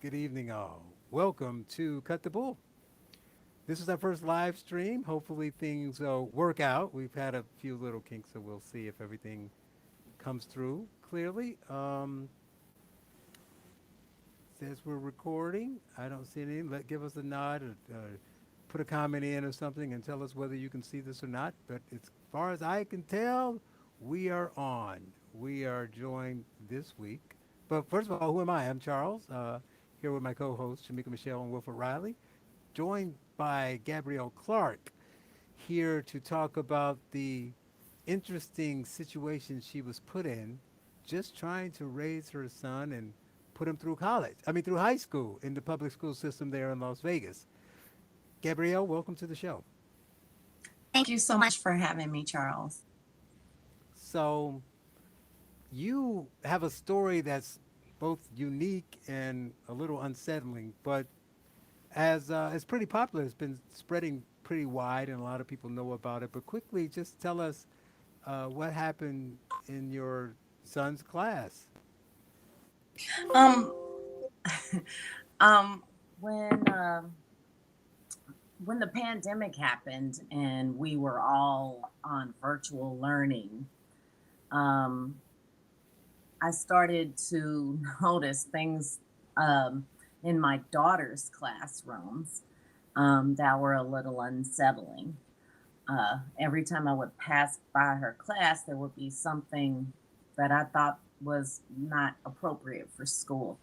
Good evening, all. Welcome to Cut the Bull. This is our first live stream. Hopefully, things work out. We've had a few little kinks, so we'll see if everything comes through clearly. Says we're recording. I don't see anything. Give us a nod or put a comment in or something and tell us whether you can see this or not. But as far as I can tell, we are on. We are joined this week. But first of all, who am I? I'm Charles, here with my co-hosts, Shamika Michelle and Wilford Riley, joined by Gabrielle Clark, here to talk about the interesting situation she was put in just trying to raise her son and put him through college. I mean, through high school in the public school system there in Las Vegas. Gabrielle, welcome to the show. Thank you so much for having me, Charles. So, you have a story that's both unique and a little unsettling, but as it's pretty popular, it's been spreading pretty wide, and a lot of people know about it. But quickly, just tell us what happened in your son's class. Um, um, when when the pandemic happened and we were all on virtual learning, um, I started to notice things um, in my daughter's classrooms that were a little unsettling. Every time I would pass by her class, there would be something that I thought was not appropriate for school.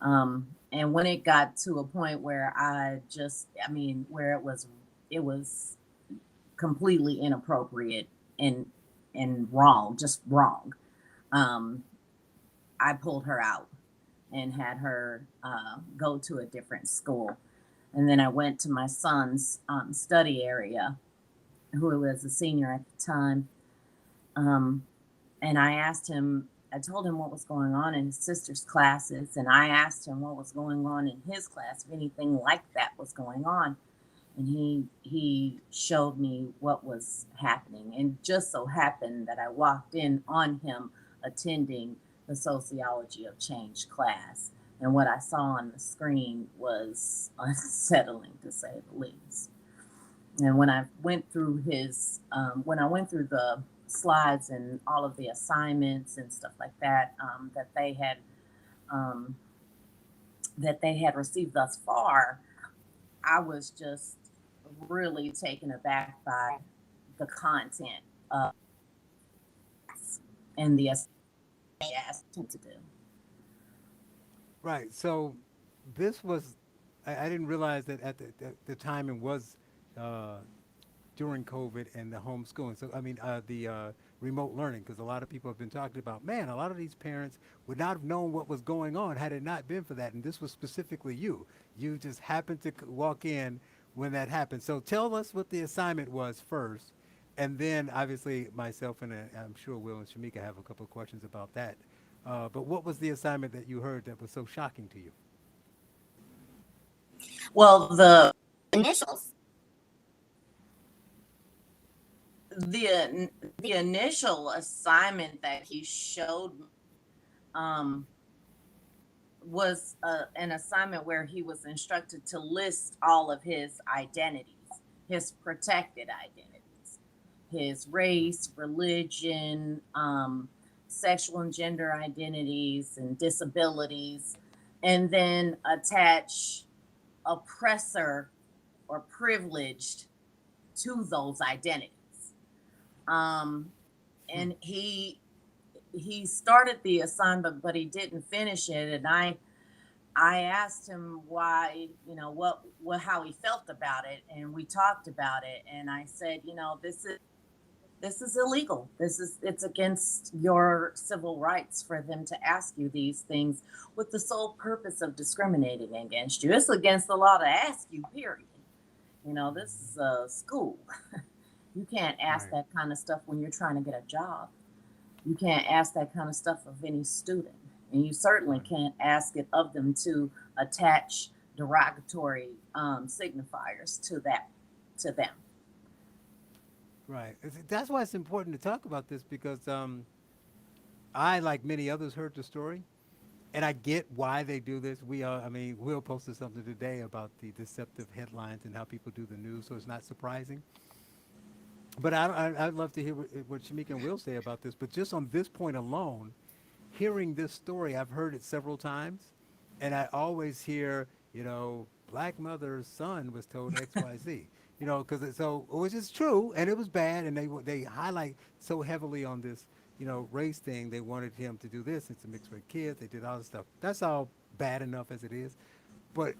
And when it got to a point where where it was completely inappropriate and wrong, just wrong. Um, I pulled her out and had her go to a different school. And then I went to my son's study area, who was a senior at the time. Um, and I told him what was going on in his sister's classes, and I asked him what was going on in his class, if anything like that was going on. And he showed me what was happening. And just so happened that I walked in on him attending the Sociology of Change class. And what I saw on the screen was unsettling, to say the least. And when I went through the slides and all of the assignments and stuff like that um, that they had received thus far, I was just really taken aback by the content of and the assignment they asked him to do. Right. So this was, I didn't realize that at the time it was uh, during COVID and the homeschooling. So, I mean, the remote learning, because a lot of people have been talking about, man, a lot of these parents would not have known what was going on had it not been for that. And this was specifically you. You just happened to walk in when that happened. So tell us what the assignment was first. And then, obviously, myself and I'm sure Will and Shamika have a couple of questions about that. But what was the assignment that you heard that was so shocking to you? Well, initials, the initial assignment that he showed me um, was an assignment where he was instructed to list all of his identities, his protected identities, his race, religion, sexual and gender identities, and disabilities, and then attach oppressor or privileged to those identities. Um, Hmm. and he started the assignment, but he didn't finish it. And I asked him why, what how he felt about it, and we talked about it. And I said, this is illegal. It's against your civil rights for them to ask you these things with the sole purpose of discriminating against you. It's against the law to ask you, period. This is a school. You can't ask Right. that kind of stuff when you're trying to get a job. You can't ask that kind of stuff of any student. And you certainly Right. can't ask it of them to attach derogatory signifiers to them. Right. That's why it's important to talk about this because I, like many others, heard the story. and I get why they do this. I mean, Will posted something today about the deceptive headlines and how people do the news, so it's not surprising. But I'd love to hear what Shamika and Will say about this. But just on this point alone, hearing this story, I've heard it several times, and I always hear, black mother's son was told X, Y, Z. Because which is true, and it was bad, and they highlight so heavily on this, race thing. They wanted him to do this. It's a mixed race kid. They did all this stuff. That's all bad enough as it is, but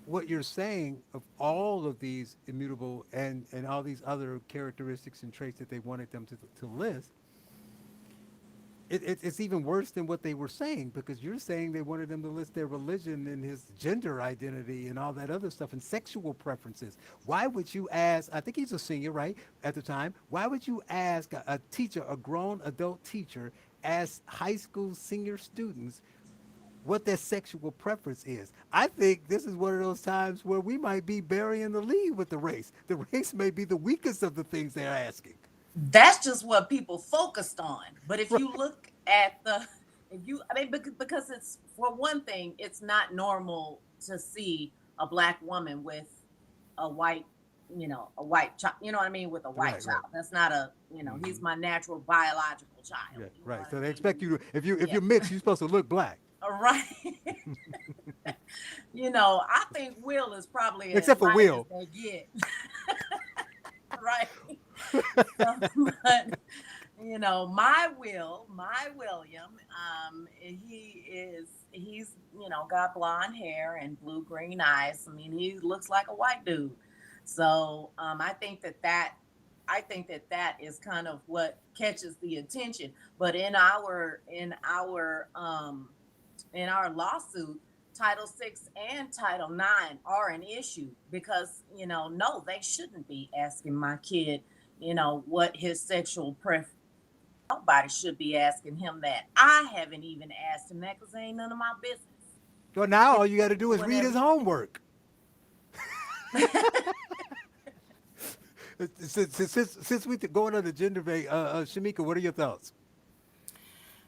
what you're saying of all of these immutable and all these other characteristics and traits that they wanted them to list, it's even worse than what they were saying, because you're saying they wanted them to list their religion and his gender identity and all that other stuff and sexual preferences. Why would you ask? I think he's a senior, right, at the time. Why would you ask a teacher, a grown adult teacher, ask high school senior students what their sexual preference is? I think this is one of those times where we might be burying the lead with the race. The race may be the weakest of the things they're asking. That's just what people focused on. But if you look at because it's, for one thing, it's not normal to see a black woman with a white, a white child, you know what I mean, with a white Right, right. child. That's not he's my natural biological child. Yeah, You know right. what So I they mean? expect you to, if Yeah. you're mixed, you're supposed to look black, Right. I think Will is probably as except for light as Will. they get. Right. So, but my William, he's got blonde hair and blue green eyes. I mean, he looks like a white dude. So I think that is kind of what catches the attention. But in our lawsuit, Title Six and Title Nine are an issue, because no, they shouldn't be asking my kid, what his sexual preference. Nobody should be asking him that. I haven't even asked him that because it ain't none of my business. Well, now all you got to do is read Whatever. his homework. Since we going on the gender debate, Shamika, what are your thoughts?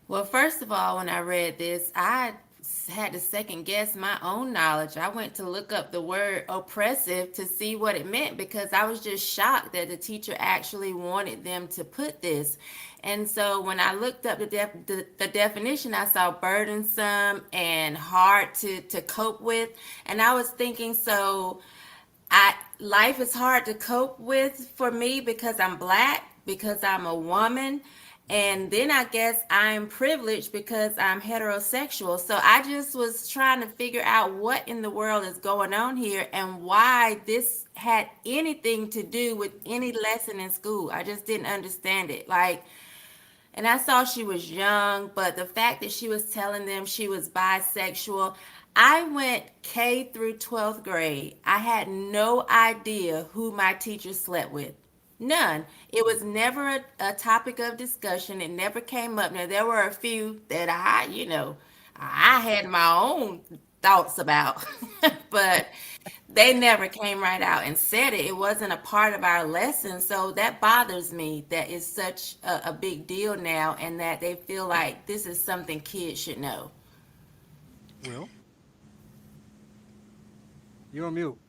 Well, first of all, when I read this, I had to second guess my own knowledge. I went to look up the word oppressive to see what it meant, because I was just shocked that the teacher actually wanted them to put this. And so when I looked up the definition, I saw burdensome and hard to cope with. And I was thinking, so I life is hard to cope with for me because I'm black, because I'm a woman, and then I guess I'm privileged because I'm heterosexual. So I just was trying to figure out what in the world is going on here and why this had anything to do with any lesson in school. I just didn't understand it. Like, and I saw she was young, but the fact that she was telling them she was bisexual, I went K through 12th grade. I had no idea who my teacher slept with. None. It was never a topic of discussion. It never came up. Now, there were a few that I had my own thoughts about, but they never came right out and said it. It wasn't a part of our lesson. So that bothers me that it's such a big deal now, and that they feel like this is something kids should know. Will, you're on mute.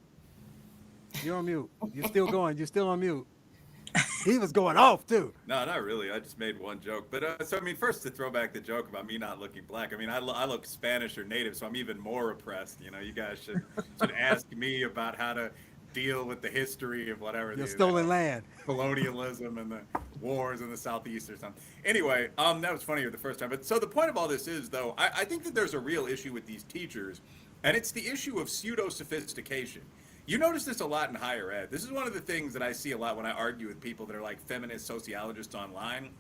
You're on mute. You're still going. You're still on mute. He was going off too. No, not really. I just made one joke. But so, I mean, first to throw back the joke about me not looking black. I mean, I look Spanish or native, so I'm even more oppressed. You guys should ask me about how to deal with the history of whatever Your the stolen land. colonialism and the wars in the southeast or something. Anyway, that was funnier the first time. But so the point of all this is, though, I think that there's a real issue with these teachers, and it's the issue of pseudo sophistication. You notice this a lot in higher ed. This is one of the things that I see a lot when I argue with people that are like feminist sociologists online.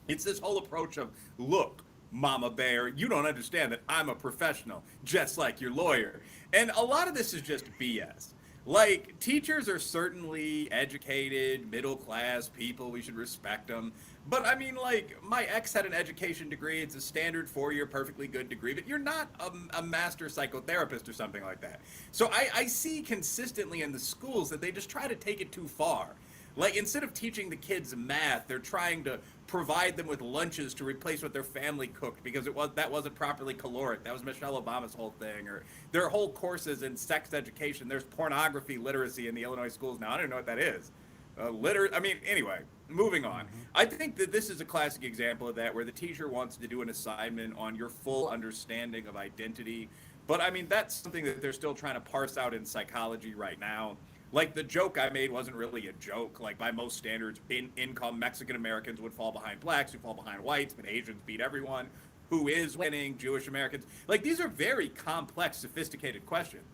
It's this whole approach of, look, Mama Bear, you don't understand that I'm a professional, just like your lawyer. And a lot of this is just BS. Like, teachers are certainly educated, middle class people. We should respect them. But I mean, like, my ex had an education degree. It's a standard 4-year, perfectly good degree, but you're not a master psychotherapist or something like that. So I see consistently in the schools that they just try to take it too far. Like, instead of teaching the kids math, they're trying to provide them with lunches to replace what their family cooked because that wasn't properly caloric. That was Michelle Obama's whole thing. Or there are whole courses in sex education. There's pornography literacy in the Illinois schools now. I don't even know what that is. I mean, anyway, moving on. I think that this is a classic example of that, where the teacher wants to do an assignment on your full understanding of identity. But I mean, that's something that they're still trying to parse out in psychology right now. Like, the joke I made wasn't really a joke. Like, by most standards, income Mexican Americans would fall behind blacks, who fall behind whites, but Asians beat everyone. Who is winning? Jewish Americans. Like, these are very complex, sophisticated questions.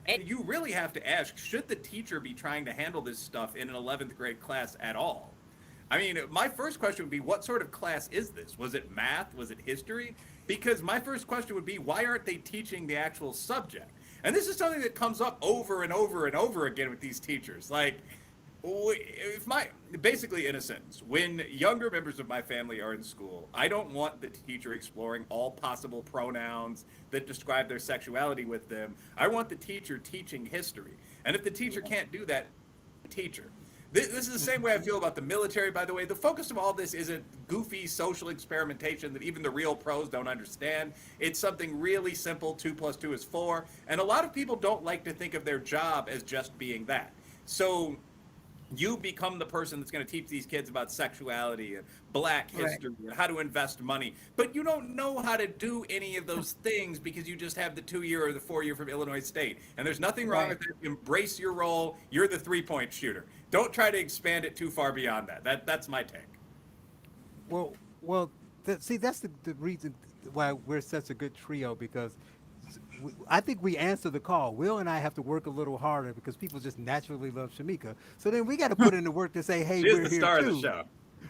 And you really have to ask, should the teacher be trying to handle this stuff in an 11th grade class at all? I mean, my first question would be, what sort of class is this? Was it math? Was it history? Because my first question would be, why aren't they teaching the actual subject? And this is something that comes up over and over and over again with these teachers. Like, basically, in a sentence, when younger members of my family are in school, I don't want the teacher exploring all possible pronouns that describe their sexuality with them. I want the teacher teaching history. And if the teacher can't do that, teacher. This is the same way I feel about the military, by the way. The focus of all this isn't goofy social experimentation that even the real pros don't understand. It's something really simple. 2 + 2 is 4. And a lot of people don't like to think of their job as just being that. So you become the person that's going to teach these kids about sexuality and black history and how to invest money. But you don't know how to do any of those things because you just have the 2-year or the 4-year from Illinois State. And there's nothing wrong with it. Embrace your role. You're the 3-point shooter. Don't try to expand it too far beyond that. That's my take. Well, see, that's the reason why we're such a good trio, because I think we answer the call. Will and I have to work a little harder because people just naturally love Shamika. So then we got to put in the work to say, hey, She's we're the here star too. of the show.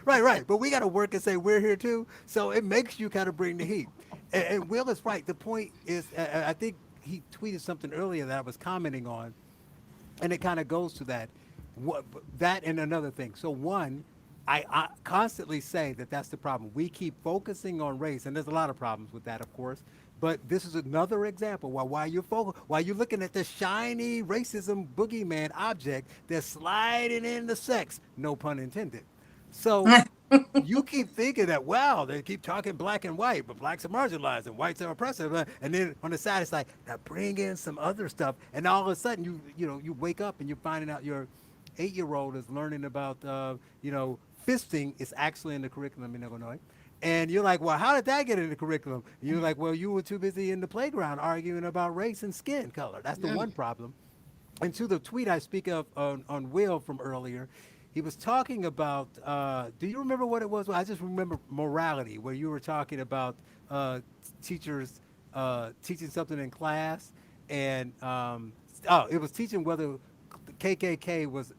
Right. But we got to work and say we're here too. So it makes you kind of bring the heat. And Will is right. The point is, I think he tweeted something earlier that I was commenting on, and it kind of goes to that. That and another thing. So one, I constantly say that that's the problem. We keep focusing on race, and there's a lot of problems with that, of course. But this is another example while you're looking at the shiny racism boogeyman object, they're sliding into sex, no pun intended. So you keep thinking that, wow, they keep talking black and white, but blacks are marginalized and whites are oppressive. And then on the side, it's like, now bring in some other stuff. And all of a sudden, you wake up and you're finding out your 8-year-old is learning about, fisting is actually in the curriculum in Illinois. And you're like, well, how did that get in the curriculum? And you're like, well, you were too busy in the playground arguing about race and skin color. That's the one problem. And to the tweet I speak of on Will from earlier, he was talking about, do you remember what it was? Well, I just remember morality, where you were talking about teachers teaching something in class. And, it was teaching whether KKK was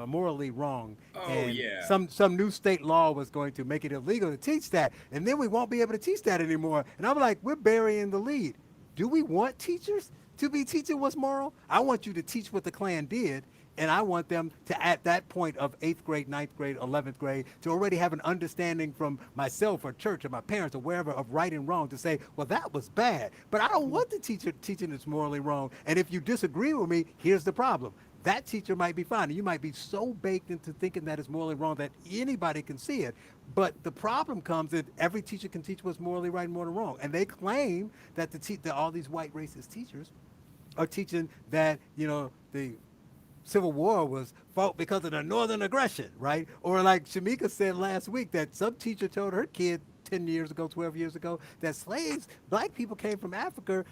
morally wrong. Oh, and yeah. Some new state law was going to make it illegal to teach that. And then we won't be able to teach that anymore. And I'm like, we're burying the lead. Do we want teachers to be teaching what's moral? I want you to teach what the Klan did. And I want them to, at that point of 8th grade, 9th grade, 11th grade, to already have an understanding from myself or church or my parents or wherever of right and wrong to say, well, that was bad. But I don't want the teacher teaching it's morally wrong. And if you disagree with me, here's the problem. That teacher might be fine. And you might be so baked into thinking that it's morally wrong that anybody can see it. But the problem comes that every teacher can teach what's morally right and morally wrong. And they claim that that all these white racist teachers are teaching that, the Civil War was fought because of the Northern aggression, right? Or like Shamika said last week, that some teacher told her kid 10 years ago, 12 years ago, that black people came from Africa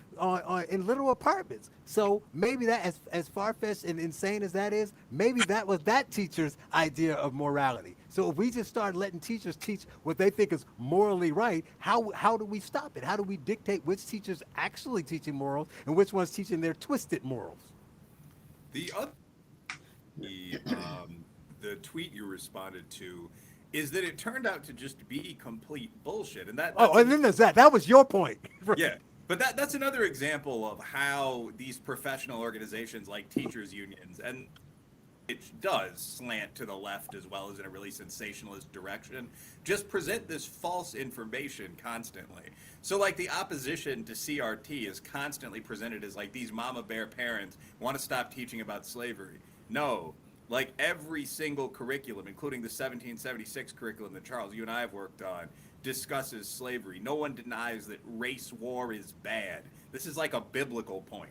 in little apartments. So maybe that, as far-fetched and insane as that is, maybe that was that teacher's idea of morality. So if we just start letting teachers teach what they think is morally right, how do we stop it? How do we dictate which teachers actually teaching morals and which ones teaching their twisted morals? The tweet you responded to is that it turned out to just be complete bullshit. And and then there's that. That was your point. Yeah. But that's another example of how these professional organizations like teachers unions, and it does slant to the left as well as in a really sensationalist direction, just present this false information constantly. So like the opposition to CRT is constantly presented as like these mama bear parents want to stop teaching about slavery. No, like every single curriculum, including the 1776 curriculum that Charles, you and I have worked on, discusses slavery. No one denies that race war is bad. This is like a biblical point.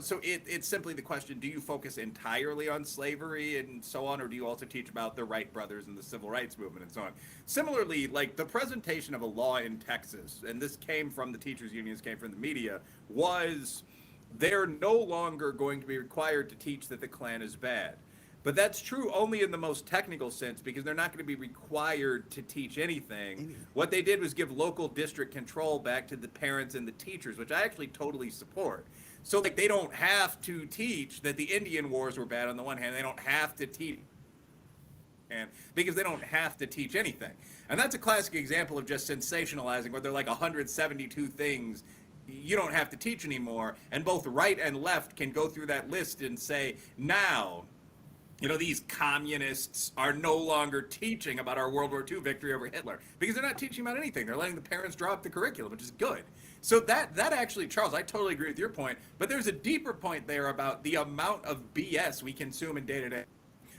So it's simply the question, do you focus entirely on slavery and so on, or do you also teach about the Wright brothers and the civil rights movement and so on? Similarly, like the presentation of a law in Texas, and this came from the teachers unions, came from the media, was they're no longer going to be required to teach that the Klan is bad. But that's true only in the most technical sense, because they're not going to be required to teach anything. What they did was give local district control back to the parents and the teachers, which I actually totally support. So like they don't have to teach that the Indian Wars were bad on the one hand. They don't have to teach, and because they don't have to teach anything. And that's a classic example of just sensationalizing, where they're like 172 things you don't have to teach anymore. And both right and left can go through that list and say, now, these communists are no longer teaching about our World War II victory over Hitler, because they're not teaching about anything. They're letting the parents drop the curriculum, which is good. So that actually, Charles, I totally agree with your point, but there's a deeper point there about the amount of BS we consume in day-to-day.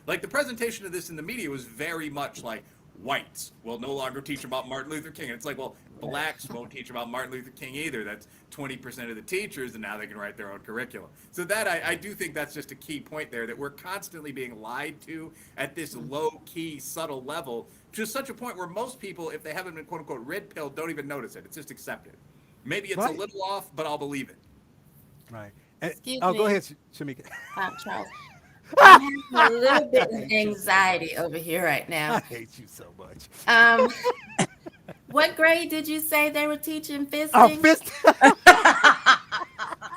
Like the presentation of this in the media was very much like, whites will no longer teach about Martin Luther King. And it's like, well, blacks won't teach about Martin Luther King either. That's 20% of the teachers, and now they can write their own curriculum. So that I do think that's just a key point there, that we're constantly being lied to at this low-key, subtle level, to such a point where most people, if they haven't been quote-unquote red-pilled, don't even notice it. It's just accepted. Maybe it's a little off, but I'll believe it. Right. Excuse Go me. ahead, Shamika. Charles. I'm having a little bit of anxiety over here right I now. hate you so much. What grade did you say they were teaching Oh, fisting? fist. I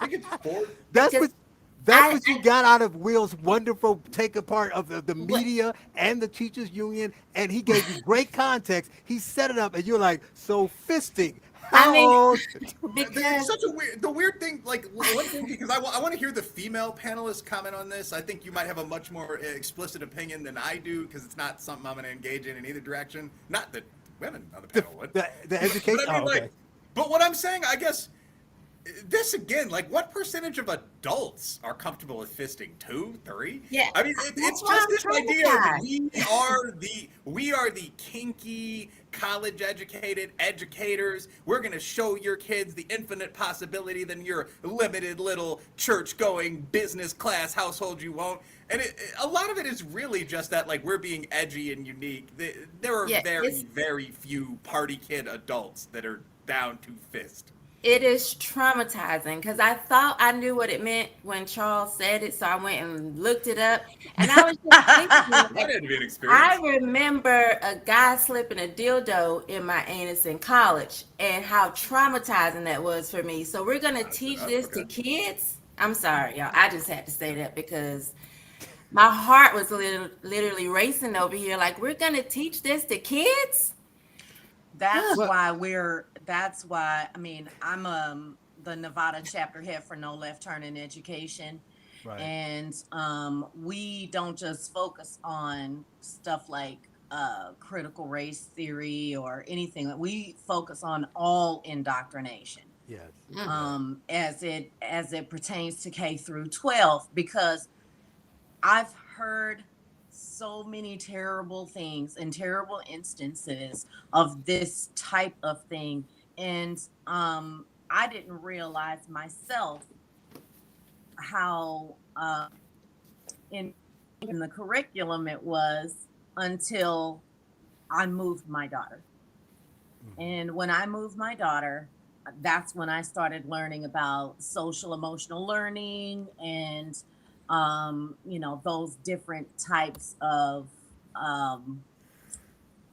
think it's fourth. That's Because what. That's I, what you got out of Will's wonderful take apart of the media and the teachers union, and he gave you great context. He set it up, and you're like, so fisting. I How mean, old? It's because such the weird thing, like one thing, because I want to hear the female panelists comment on this. I think you might have a much more explicit opinion than I do, because it's not something I'm going to engage in either direction. Not that women on the panel would. The education. But I mean, Oh, okay. but what I'm saying, I guess, this again, like, what percentage of adults are comfortable with fisting? 2, 3? yeah, I mean, that's it's why just I'm this idea that traumatized. we are the kinky, college educated educators. We're gonna show your kids the infinite possibility than your limited little church going business class household you won't. And a lot of it is really just that, like, we're being edgy and unique. There are Yeah, very few party kid adults that are down to fist. it is traumatizing, because I thought I knew what it meant when Charles said it, so I went and looked it up, and I was just thinking, That like, had to be an I experience. remember a guy slipping a dildo in my anus in college, and how traumatizing that was for me. So we're gonna teach this to Okay. kids. I'm sorry, y'all. I just had to say that because my heart was literally racing over here. Like, we're gonna teach this to kids? That's Well, why, I mean, I'm the Nevada chapter head for No Left Turn in Education. right. And we don't just focus on stuff like critical race theory or anything. We focus on all indoctrination, Yes. as it pertains to K through 12, because I've heard so many terrible things and terrible instances of this type of thing. And I didn't realize myself how in the curriculum it was, until I moved my daughter. And when I moved my daughter, that's when I started learning about social emotional learning and those different types of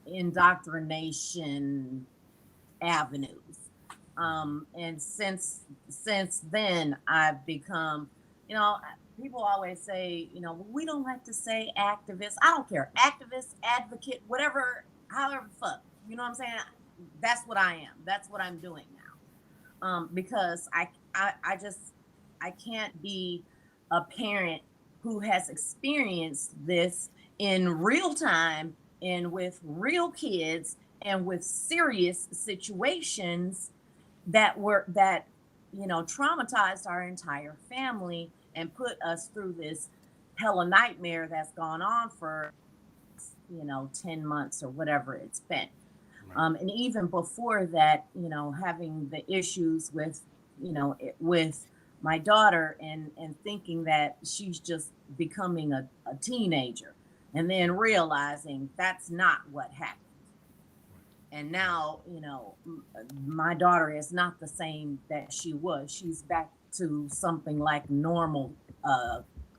indoctrination avenues. And since then, I've become, people always say, we don't like to say activist. I don't care, activist, advocate, whatever, however fuck. You know what I'm saying? That's what I am. That's what I'm doing now. Because I can't be a parent who has experienced this in real time and with real kids and with serious situations that traumatized our entire family and put us through this hella nightmare that's gone on for 10 months or whatever it's been. Right. And even before that, having the issues with with my daughter, and thinking that she's just becoming a teenager, and then realizing that's not what happened. And Right. now, my daughter is not the same that she was. She's back to something like normal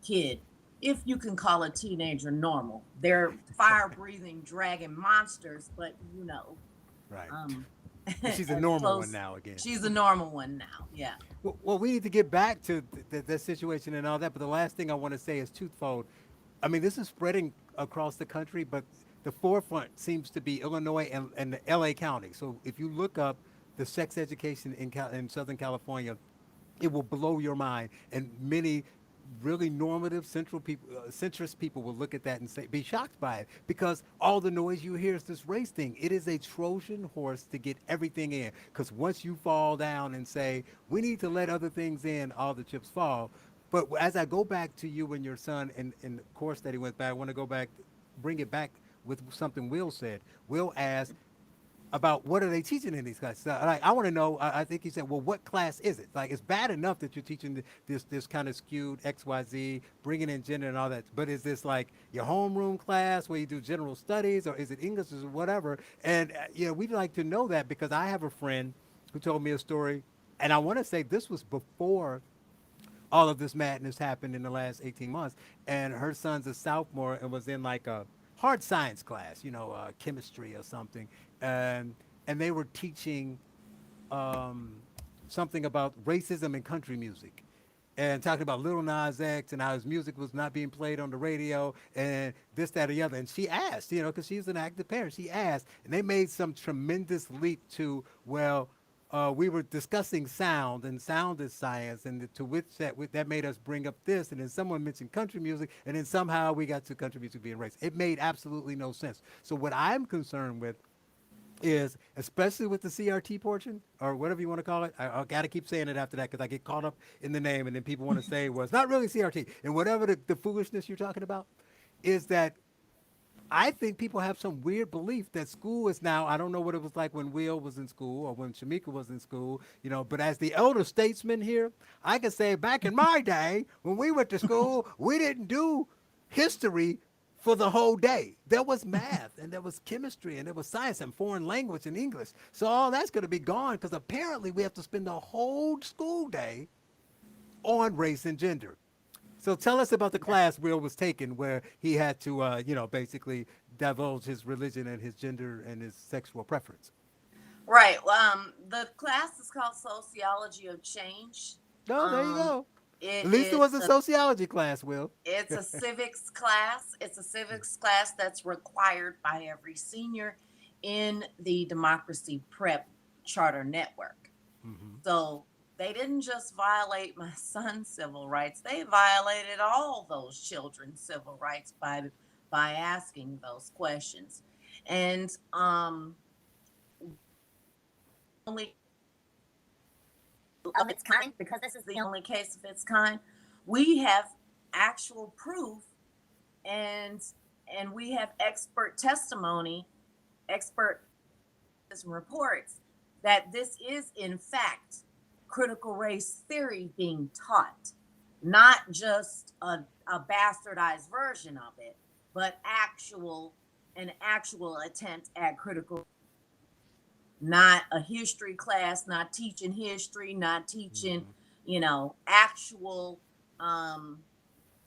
kid, if you can call a teenager normal. They're fire breathing dragon monsters, but Right. um But she's a as normal one close. now again. She's a normal one now. Yeah. Well, we need to get back to the situation and all that. But the last thing I want to say is twofold. I mean, this is spreading across the country, but the forefront seems to be Illinois and the LA County. So if you look up the sex education in Southern California, it will blow your mind. And many really normative centrist people will look at that and say, be shocked by it, because all the noise you hear is this race thing. It is a Trojan horse to get everything in. Because once you fall down and say, we need to let other things in, all the chips fall. But as I go back to you and your son and the course that he went back, I want to go back, bring it back with something Will said. Will asked, about what are they teaching in these classes. Like, I want to know. I think he said, well, what class is it? Like, it's bad enough that you're teaching this kind of skewed XYZ, bringing in gender and all that. But is this like your homeroom class where you do general studies, or is it English or whatever? And we'd like to know that, because I have a friend who told me a story, and I want to say this was before all of this madness happened in the last 18 months. And her son's a sophomore and was in like a hard science class, chemistry or something. And they were teaching um, something about racism in country music, and talking about Little Nas X and how his music was not being played on the radio and this, that, or the other. And she asked, because she's an active parent, she asked, and they made some tremendous leap to, well, we were discussing sound, and sound is science, and to which that made us bring up this, and then someone mentioned country music, and then somehow we got to country music being racist. It made absolutely no sense. So what I'm concerned with is, especially with the CRT portion, or whatever you want to call it. I got to keep saying it after that, because I get caught up in the name, and then people want to say, well, it's not really CRT. And whatever the foolishness you're talking about is, that I think people have some weird belief that school is now, I don't know what it was like when Will was in school or when Shamika was in school, but as the elder statesman here, I can say back in my day when we went to school, we didn't do history for the whole day. There was math, and there was chemistry, and there was science and foreign language and English. So all that's going to be gone, because apparently we have to spend the whole school day on race and gender. So tell us about the class Will was taking, where he had to, basically divulge his religion and his gender and his sexual preference. Right. The class is called Sociology of Change. No, there you Um, go. it At least it is was a a sociology class, Will. it's a civics class. It's a civics class that's required by every senior in the Democracy Prep Charter Network. Mm-hmm. So they didn't just violate my son's civil rights; they violated all those children's civil rights by asking those questions. And only of its kind, because this is the only case of its kind, we have actual proof, and we have expert testimony, expert reports, that this is in fact critical race theory being taught, not just a bastardized version of it, but an actual attempt at critical, not a history class, not teaching history, not teaching, Mm-hmm. actual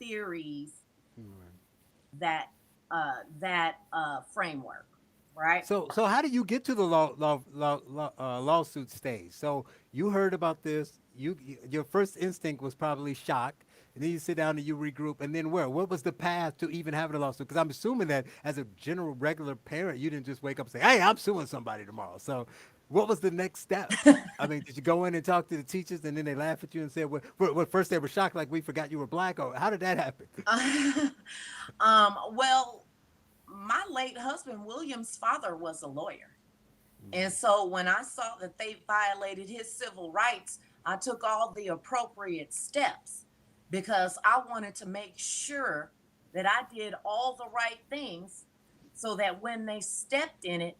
theories, Right. that framework, right? So how do you get to the lawsuit stage? So you heard about this. Your first instinct was probably shock, and then you sit down and you regroup, and then where? What was the path to even having a lawsuit? Because I'm assuming that as a general regular parent, you didn't just wake up and say, "Hey, I'm suing somebody tomorrow." So what was the next step? I mean, did you go in and talk to the teachers, and then they laugh at you and say, "Well, first they were shocked, like we forgot you were black," or how did that happen? Well, my late husband William's father was a lawyer. And so when I saw that they violated his civil rights, I took all the appropriate steps. because I wanted to make sure that I did all the right things so that when they stepped in it,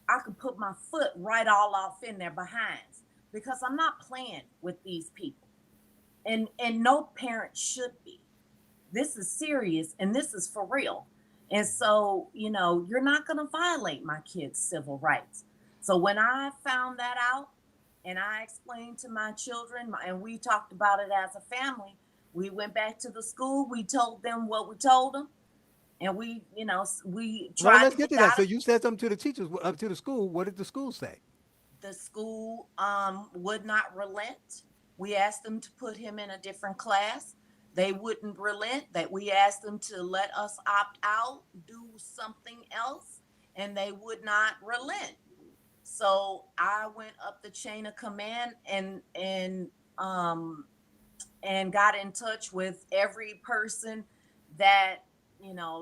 I could put my foot right all off in their behinds, because I'm not playing with these people. And no parent should be. This is serious and this is for real. And so, you're not going to violate my kids' civil rights. So when I found that out and I explained to my children, and we talked about it as a family, we went back to the school, we told them what we told them, and we Well, tried let's to get get to that. out So of you said something to the teachers, up to the school. What did the school say? the school. Would not relent. We asked them to put him in a different class. They wouldn't relent. That we asked them to let us opt out, do something else, and they would not relent. So I went up the chain of command um and got in touch with every person that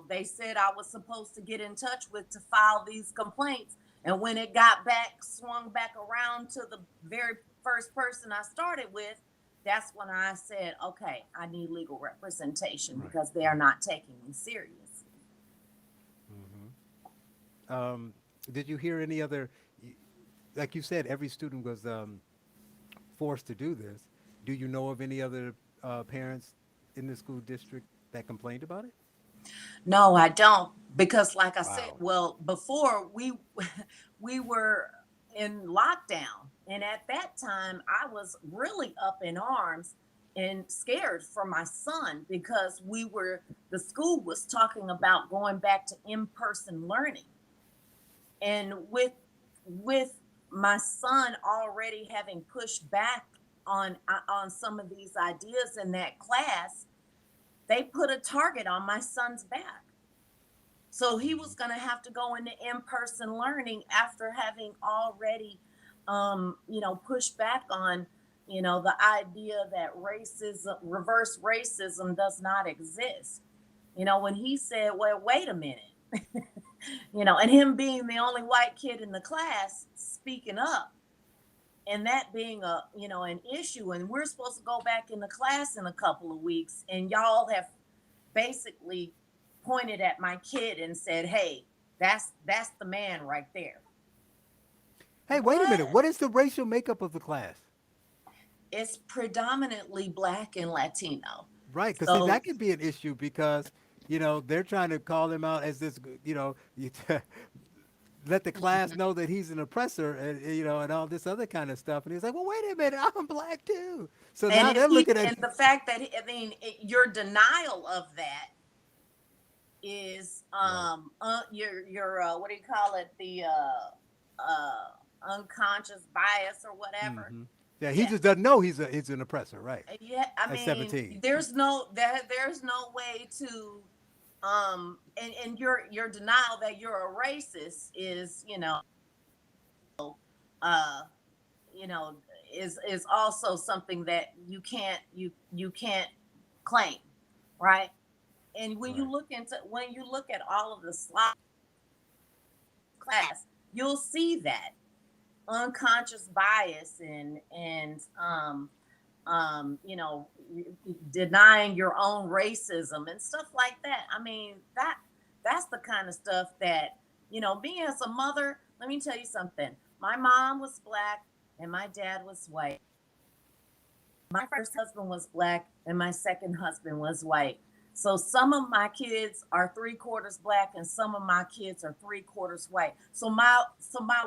they said I was supposed to get in touch with to file these complaints. And when it got back, swung back around to the very first person I started with, that's when I said, okay, I need legal representation Right. because they are not taking me serious. Um, did you hear any other? Like you said, every student was forced to do this. Do you know of any other parents in the school district that complained about it? No, I don't, because like I said, Wow. well, before we were in lockdown, and at that time I was really up in arms and scared for my son, because the school was talking about going back to in-person learning. And with my son already having pushed back on some of these ideas in that class, they put a target on my son's back. So he was going to have to go into in-person learning after having already, pushed back on, the idea that reverse racism does not exist. When he said, well, wait a minute, and him being the only white kid in the class speaking up, and that being an issue, and we're supposed to go back in the class in a couple of weeks, and y'all have basically pointed at my kid and said, hey, that's the man right there. Hey, wait a minute. What? What is the racial makeup of the class? It's predominantly Black and Latino. Right, because see, So that could be an issue because they're trying to call him out as this. Let the class know that he's an oppressor, and all this other kind of stuff. And he's like, well, wait a minute, I'm black too. So and now if they're he looking at. and the fact that your denial of that is Right. your what do you call it, the unconscious bias or whatever. Hmm. Yeah, he Yeah. just doesn't know he's an oppressor, right? Yeah, I At mean, 17. there's no way to and your denial that you're a racist is uh you know is also something that you can't claim, right? And Right. when you look at all of the slide class, you'll see that unconscious bias and denying your own racism and stuff like that. I mean, that's the kind of stuff that, me as a mother, let me tell you something. My mom was Black and my dad was white. My first husband was Black and my second husband was white. So some of my kids are three-quarters Black and some of my kids are three-quarters white. So my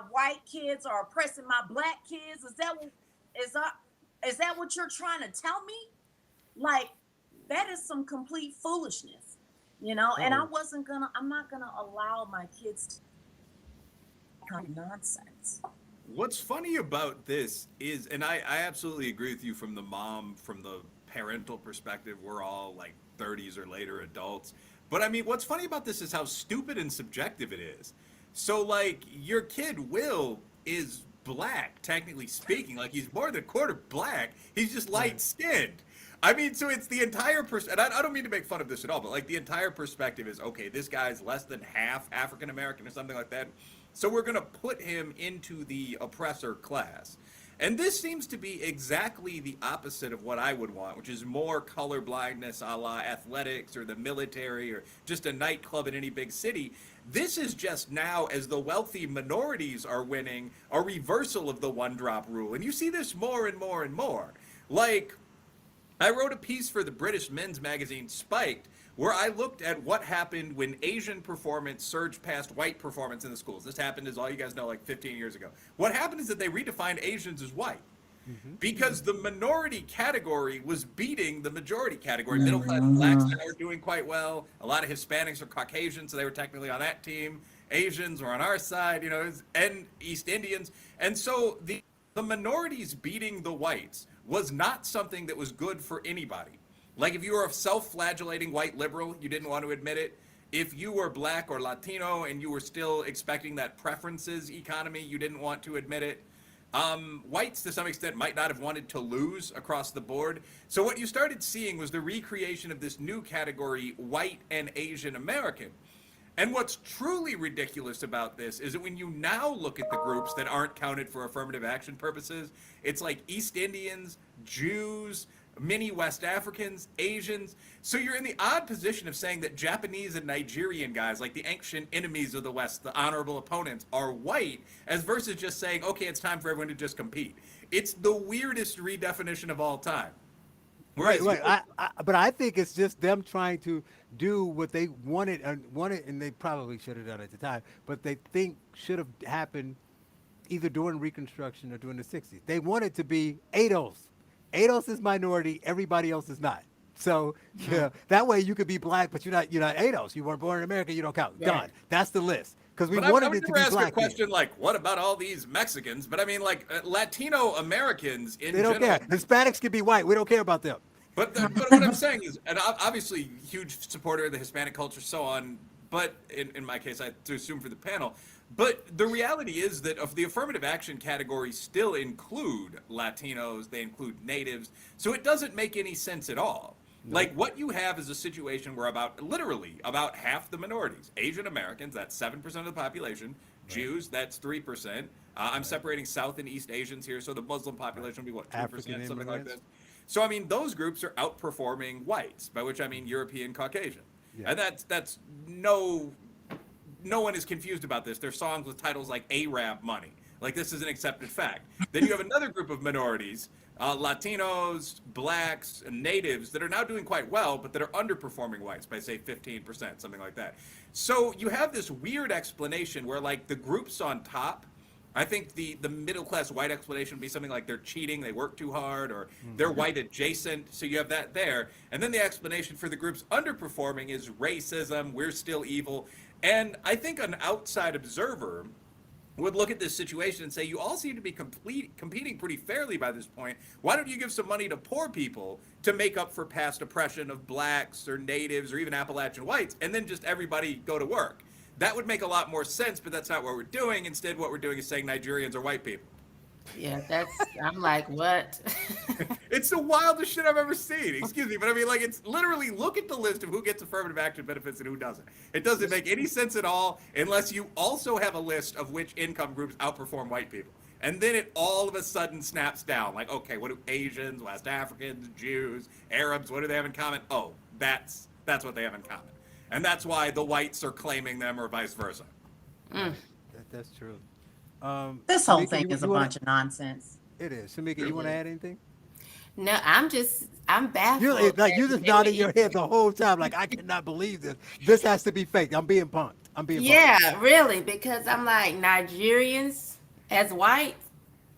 white kids are oppressing my Black kids. Is that is that what you're trying to tell me? Like, that is some complete foolishness. And Uh-oh. I'm not gonna allow my kids to kind of nonsense. What's funny about this is, and I absolutely agree with you from the mom, from the parental perspective, we're all like 30s or later adults. But I mean, what's funny about this is how stupid and subjective it is. So, like, your kid, Will, is black, technically speaking. Like, he's more than quarter black, he's just Right. light skinned. I mean, so it's the entire and I don't mean to make fun of this at all, but like the entire perspective is okay, this guy's less than half African American or something like that. So we're going to put him into the oppressor class. And this seems to be exactly the opposite of what I would want, which is more color blindness a la athletics or the military or just a nightclub in any big city. This is just now, as the wealthy minorities are winning, a reversal of the one drop rule. And you see this more and more and more. Like, I wrote a piece for the British men's magazine Spiked where I looked at what happened when Asian performance surged past white performance in the schools. This happened, as all you guys know, like 15 years ago. What happened is that they redefined Asians as white because the minority category was beating the majority category. Middle class blacks now are doing quite well. A lot of Hispanics are Caucasian, so they were technically on that team. Asians were on our side, and East Indians. And so the minorities beating the whites was not something that was good for anybody. Like if you were a self-flagellating white liberal, you didn't want to admit it. If you were black or Latino and you were still expecting that preferences economy, you didn't want to admit it. Whites, to some extent, might not have wanted to lose across the board. So what you started seeing was the recreation of this new category, white and Asian American. And what's truly ridiculous about this is that when you now look at the groups that aren't counted for affirmative action purposes, it's like East Indians, Jews, many West Africans, Asians. So you're in the odd position of saying that Japanese and Nigerian guys, like the ancient enemies of the West, the honorable opponents, are white, as versus just saying, okay, it's time for everyone to just compete. It's the weirdest redefinition of all time. Right. But I think it's just them trying to do what they wanted, and they probably should have done at the time, but they think should have happened either during Reconstruction or during the 60s. They wanted to be ADOS. ADOS is minority, everybody else is not. So that way you could be black, but you're not ADOS. You weren't born in America, you don't count. Right. Done. That's the list. Because we But I wanted would it to never be ask black. a question like, what about all these Mexicans? But I mean, like Latino Americans in They don't general. care. Hispanics can be white. We don't care about them. But what I'm saying is, and obviously huge supporter of the Hispanic culture, so on. But in my case, I have to assume for the panel. But the reality is that of the affirmative action categories still include Latinos, they include natives. So it doesn't make any sense at all. No. Like what you have is a situation where literally about half the minorities, Asian Americans, that's 7% of the population, right. Jews, that's 3%. I'm separating South and East Asians here, so the Muslim population would be what, 2%, something like that. So I mean, those groups are outperforming whites, by which I mean European Caucasian. Yeah. And that's no one is confused about this. There's songs with titles like Arab Money. Like this is an accepted fact. Then you have another group of minorities, Latinos, blacks, and natives that are now doing quite well, but that are underperforming whites by say 15%, something like that. So you have this weird explanation where like the groups on top, I think the middle class white explanation would be something like they're cheating, they work too hard, or they're white adjacent. So you have that there. And then the explanation for the groups underperforming is racism, we're still evil. And I think an outside observer would look at this situation and say, you all seem to be competing pretty fairly by this point. Why don't you give some money to poor people to make up for past oppression of blacks or natives or even Appalachian whites, and then just everybody go to work? That would make a lot more sense, but that's not what we're doing. Instead, what we're doing is saying Nigerians are white people. Yeah, I'm like, what? It's the wildest shit I've ever seen. Excuse me, but I mean, like, it's literally, look at the list of who gets affirmative action benefits and who doesn't. It doesn't make any sense at all unless you also have a list of which income groups outperform white people. And then it all of a sudden snaps down. Like, okay, what do Asians, West Africans, Jews, Arabs, what do they have in common? Oh, that's what they have in common. And that's why the whites are claiming them or vice versa. That's true. This whole thing is a bunch of nonsense. It is. Samika, you want to add anything? No, I'm baffled. You just nodding your head the whole time like, I cannot believe this. This has to be fake. I'm being punked. Yeah, really, because I'm like, Nigerians as white?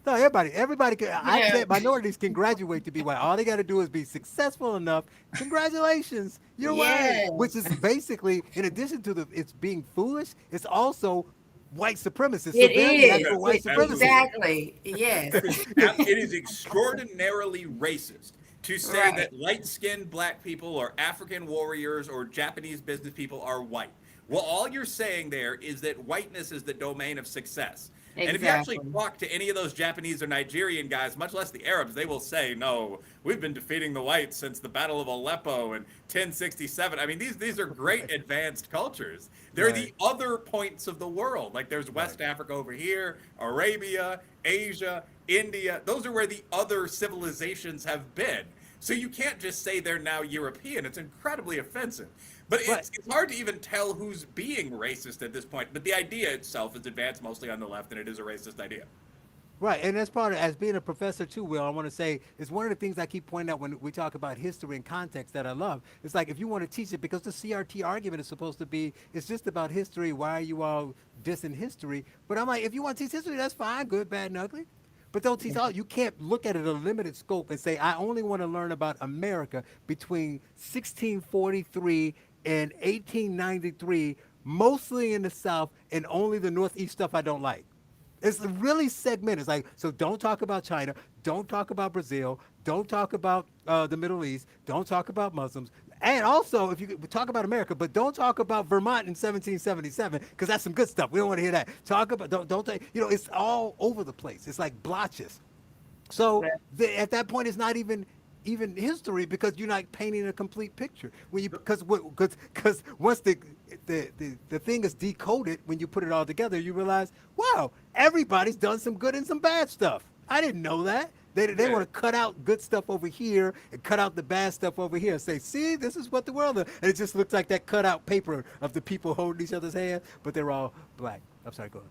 No, everybody can. I said minorities can graduate to be white. All they got to do is be successful enough. Congratulations, you're white. Which is basically, in addition to it's being foolish, it's also white supremacist. It is. White supremacy. Exactly. Yes. It is extraordinarily racist to say that light-skinned black people or African warriors or Japanese business people are white. Well, all you're saying there is that whiteness is the domain of success. And if you actually Exactly. talk to any of those Japanese or Nigerian guys, much less the Arabs, they will say, no, we've been defeating the whites since the Battle of Aleppo in 1067. I mean, these are great Right. advanced cultures. They're Right. the other points of the world. Like there's Right. West Africa over here, Arabia, Asia, India. Those are where the other civilizations have been. So you can't just say they're now European. It's incredibly offensive. But Right. it's hard to even tell who's being racist at this point. But the idea itself is advanced mostly on the left, and it is a racist idea. Right, and that's part of as being a professor too. Will I want to say it's one of the things I keep pointing out when we talk about history and context that I love. It's like if you want to teach it, because the CRT argument is supposed to be it's just about history. Why are you all dissing history? But I'm like, if you want to teach history, that's fine, good, bad, and ugly. But don't teach all. You can't look at it a limited scope and say I only want to learn about America between 1643 and 1893, mostly in the South, and only the Northeast stuff I don't like. It's really segmented. It's like, so don't talk about China, don't talk about Brazil, don't talk about the Middle East, don't talk about Muslims. And also, if you could talk about America, but don't talk about Vermont in 1777, because that's some good stuff. We don't want to hear that. Talk about, don't, it's all over the place. It's like blotches. So at that point, it's not even history because you're not painting a complete picture. When you because once the thing is decoded, when you put it all together, you realize, wow, everybody's done some good and some bad stuff. I didn't know that. They want to cut out good stuff over here and cut out the bad stuff over here and say, see, this is what the world is. And it just looks like that cut out paper of the people holding each other's hands, but they're all black. I'm sorry, go ahead.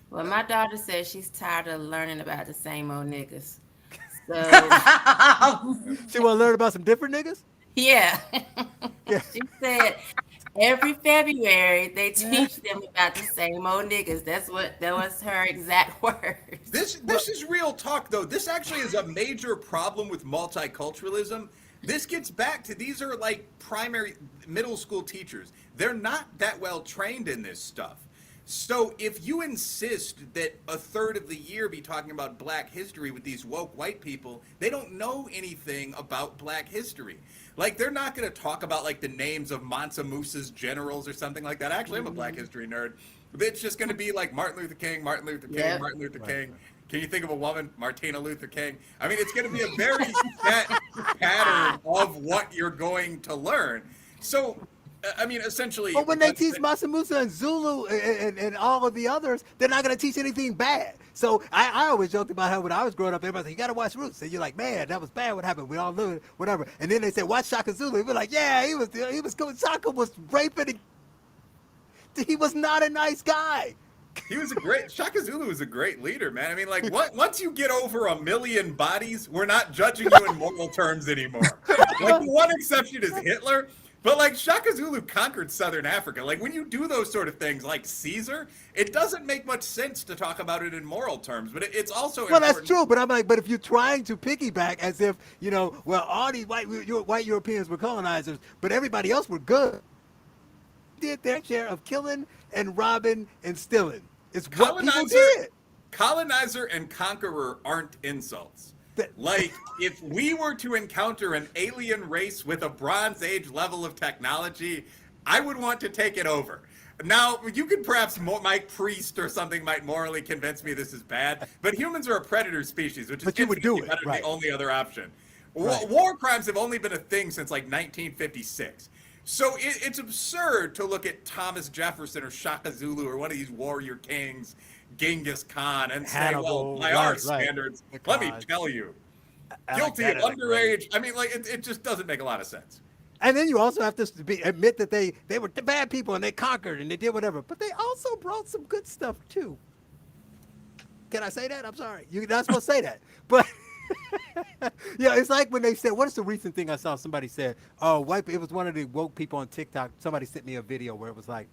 Well, my daughter says she's tired of learning about the same old niggas. So, She want to learn about some different niggas? yeah. Yeah. She said every February they teach them about the same old niggas. That was her exact words. This is real talk though. This actually is a major problem with multiculturalism. This gets back to these are like primary middle school teachers. They're not that well trained in this stuff. So if you insist that a third of the year be talking about black history with these woke white people, they don't know anything about black history. Like they're not going to talk about like the names of Mansa Musa's generals or something like that. Actually, I'm a black history nerd. It's just going to be like Martin Luther King, Martin Luther King, Yep. Martin Luther King. Can you think of a woman? Martina Luther King. I mean, it's going to be a very set pattern of what you're going to learn. So, I mean, essentially. But when they teach Mansa Musa and Zulu and all of the others, they're not going to teach anything bad. So I always joked about how when I was growing up, everybody said, you got to watch Roots. And you're like, man, that was bad. What happened? We all knew it, whatever. And then they said, watch Shaka Zulu. We're like, yeah, he was good. Shaka was raping. He was not a nice guy. He was a great Shaka Zulu was a great leader, man. I mean, like once you get over 1 million bodies, we're not judging you in moral terms anymore. Like the one exception is Hitler, but like Shaka Zulu conquered Southern Africa. Like when you do those sort of things, like Caesar, it doesn't make much sense to talk about it in moral terms. But it's also Well, important. that's true. But I'm like, but if you're trying to piggyback as if, well, all these white Europeans were colonizers, but everybody else were good. Did their share of killing and robbing and stealing. It's what people did. Colonizer and conqueror aren't insults. Like, if we were to encounter an alien race with a Bronze Age level of technology, I would want to take it over. Now, you could perhaps, Mike Priest or something might morally convince me this is bad, but humans are a predator species, which is But you would do it, better than right. the only other option. Right. War crimes have only been a thing since like 1956. So it's absurd to look at Thomas Jefferson or Shaka Zulu or one of these warrior kings, Genghis Khan, and say, Hannibal, well, by our right. standards, The let me Khans. tell you, guilty Alexander of the Great. underage. I mean, like, it just doesn't make a lot of sense. And then you also have to admit that they were the bad people and they conquered and they did whatever. But they also brought some good stuff too. Can I say that? I'm sorry. You're not supposed to say that. But yeah, it's like when they said, what is the recent thing I saw? Somebody said, oh, it was one of the woke people on TikTok. Somebody sent me a video where it was like,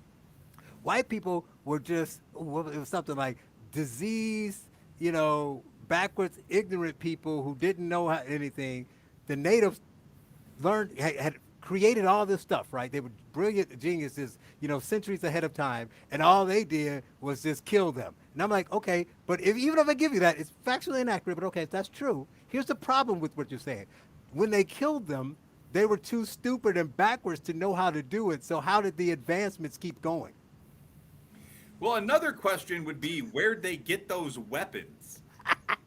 white people were just, it was something like diseased, backwards, ignorant people who didn't know anything. The natives had created all this stuff, right? They were brilliant geniuses, centuries ahead of time, and all they did was just kill them. And I'm like, okay, but even if I give you that, it's factually inaccurate, but okay, if that's true, here's the problem with what you're saying. When they killed them, they were too stupid and backwards to know how to do it, so how did the advancements keep going? Well, another question would be where'd they get those weapons?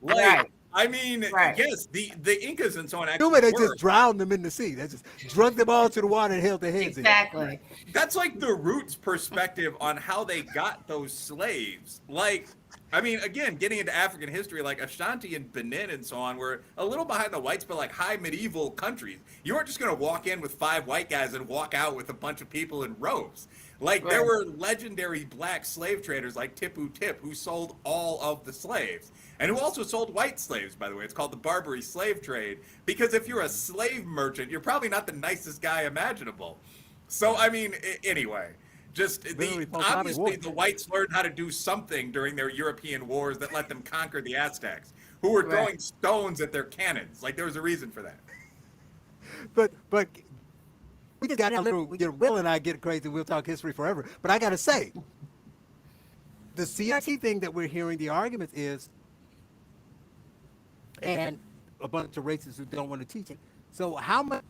Like, Right, I mean, right. yes, the Incas and so on Human, actually they were. just drowned them in the sea. They just drug them all to the water and held their heads in. Exactly. That's like the roots perspective on how they got those slaves. Like, I mean, again, getting into African history, like Ashanti and Benin and so on were a little behind the whites, but like high medieval countries. You weren't just going to walk in with 5 white guys and walk out with a bunch of people in robes. Like, there Right. were legendary black slave traders like Tipu Tip who sold all of the slaves and who also sold white slaves, by the way. It's called the Barbary slave trade because if you're a slave merchant, you're probably not the nicest guy imaginable. So Right. I mean, anyway, just the Literally fought climate obviously war. the whites learned how to do something during their European wars that let them conquer the Aztecs, who were Right. throwing stones at their cannons. Like there was a reason for that. But we just got a little, Will and I get crazy. We'll talk history forever. But I got to say, the CRT thing that we're hearing the arguments is, and a bunch of racists who don't want to teach it. So how much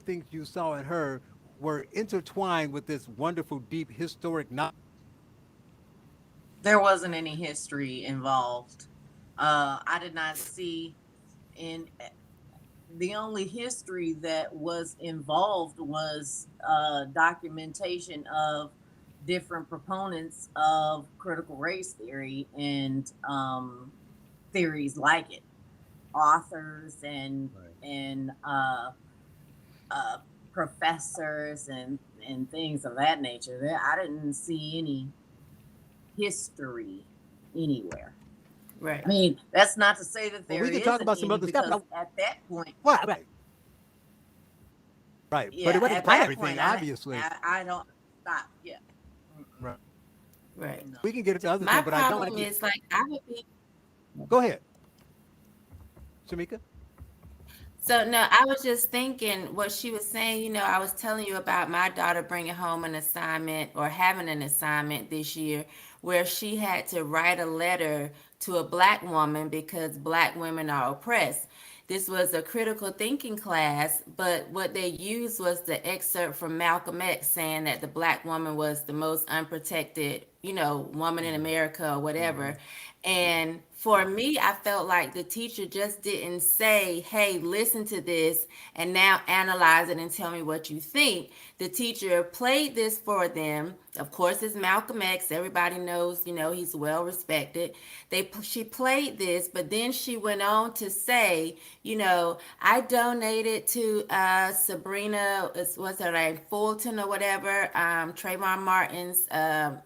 things you saw in her were intertwined with this wonderful, deep, historic knowledge? There wasn't any history involved. I did not see in the only history that was involved was documentation of different proponents of critical race theory and theories like it, authors and professors and things of that nature. I didn't see any history anywhere. Right. I mean, that's not to say that Well, there we can talk isn't about some any, other stuff. because at that point, Right. Right. But yeah, it wasn't at that everything, point, obviously. I don't stop. Yeah. Right. Right. No. We can get into other My things, but I don't want problem to get. is like I would be Go ahead, Shamika. so no, I was just thinking what she was saying, I was telling you about my daughter bringing home an assignment or having an assignment this year where she had to write a letter to a black woman because black women are oppressed. This was a critical thinking class, but what they used was the excerpt from Malcolm X saying that the black woman was the most unprotected, woman in America or Mm-hmm. whatever. And for me, I felt like the teacher just didn't say, hey, listen to this and now analyze it and tell me what you think. The teacher played this for them. Of course, it's Malcolm X. Everybody knows, he's well respected. She played this, but then she went on to say, I donated to Sabrina, what's her name, Fulton or whatever, Trayvon Martin's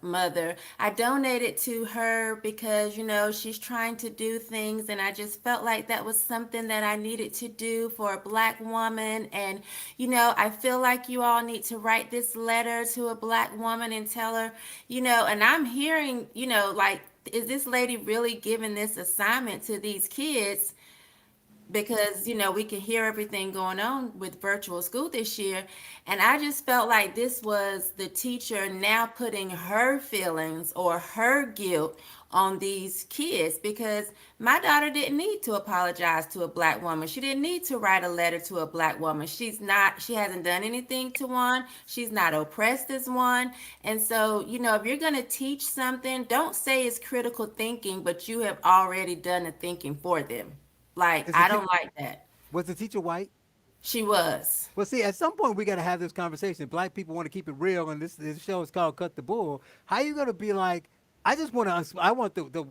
mother. I donated to her because, she's trying to do things, and I just felt like that was something that I needed to do for a black woman. And, I feel like you all need to write this letter to a black woman and tell her, and I'm hearing, like, is this lady really giving this assignment to these kids? Because we can hear everything going on with virtual school this year, and I just felt like this was the teacher now putting her feelings or her guilt on these kids, because my daughter didn't need to apologize to a black woman. She didn't need to write a letter to a black woman. She hasn't done anything to one. She's not oppressed as one. And so, if you're going to teach something, don't say it's critical thinking, but you have already done the thinking for them. Like, Is the I te- don't like that. was the teacher white? She was. Well, see, at some point we got to have this conversation. Black people want to keep it real, and this show is called "Cut the Bull." How you gonna be like? I just want to. I want the